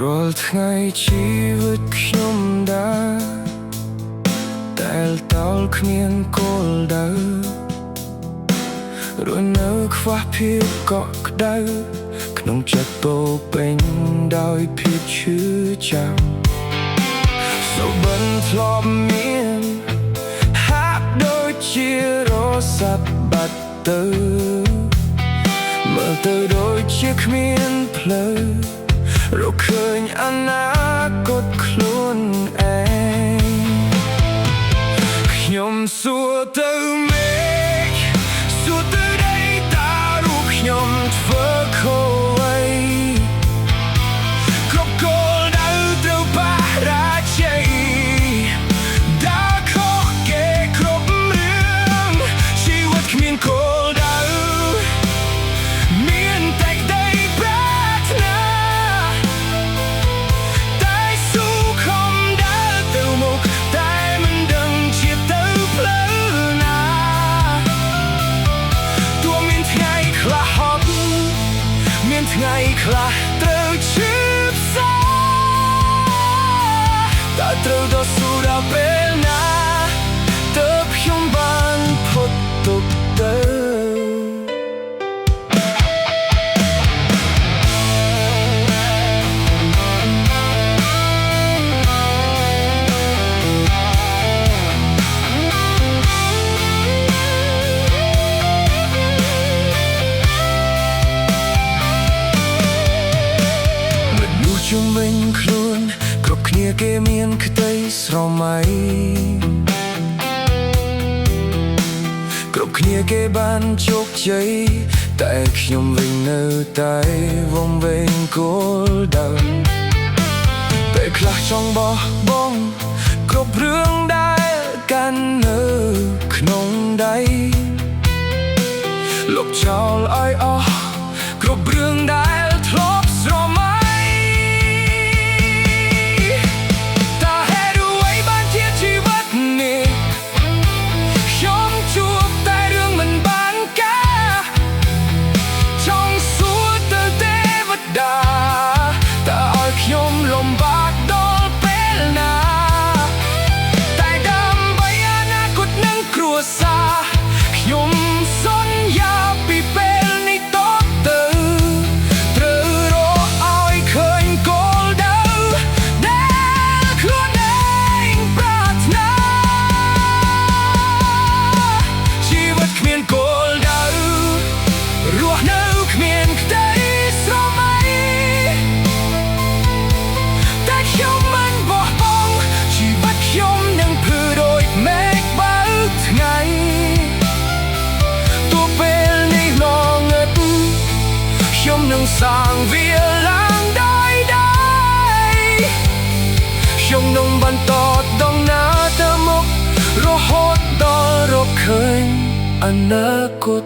រាល់ថ្ងៃជីវិតខ្ញុំដើរតែលតល់គ្មានគោលដៅរស់នៅខ្វះភាពកក់ក្ដៅក្នុងចិត្តពោពេញដោយភាពឈឺចាំសូវបិនធ្លាប់មានហាក់ដូចជារស័ព្ទបាត់ទៅមើលទៅដូចជាគ្មានផ្លូវរកឃើញអនាគតខ្លួនឯងខ្ញុំសួរទៅមេឃសួរទៅដីតើរូបខ្ញុំធ្វើខុសអ្វីគ្រប់គោលដៅត្រូវបរាជ័យដើរខុសគេគ្រប់រឿងជីវិតគ្មានគោលដៅមានតែក្តីប្រាថ្នាតែស៊ូខំដើរទៅមុខតែមិនដឹងជាទៅផ្លូវណាទោះមានថ្ងៃខ្លះហត់មានថ្ងៃខ្លះត្រូវឈឺផ្សាតែត្រូវតស៊ូដល់ពេលណាទើបខ្ញុំបានផុតទុក្ខទៅជុំវិញខ្លួនគ្រប់គ្នាគេមានក្តីស្រមៃគ្រប់គ្នាគេបានជោគជ័យតែខ្ញុំវិញនៅតែវង្វេងគោលដៅពេលខ្លះចង់បោះបង់គ្រប់រឿងដែលកាន់នៅក្នុងដៃលុបចោលឲ្យអស់គ្រប់រឿងដែលធ្លាប់ស្រមៃខ្ញុំលំបាកដល់ពេលណាតែដើម្បីអនាគតនិងគ្រួសារខ្ញុំសន្យាពីពេលនេះតទៅត្រូវរកឲ្យឃើញគោលដៅដែលខ្លួនឯងប្រាថ្នាជីវិតគ្មានគោលដៅរស់នៅគ្មានក្តីស្រមៃខ្ញុំមិនបោះបង់ជីវិតខ្ញុំនឹងភឿដូចមេឃបើកថ្ងៃទោះពេលនេះងងឹតខ្ញុំនឹងសាងវាឡើងដោយដៃខ្ញុំនឹងបន្តដំណើរទៅមុខរហូតដល់រកឃើញអនាគត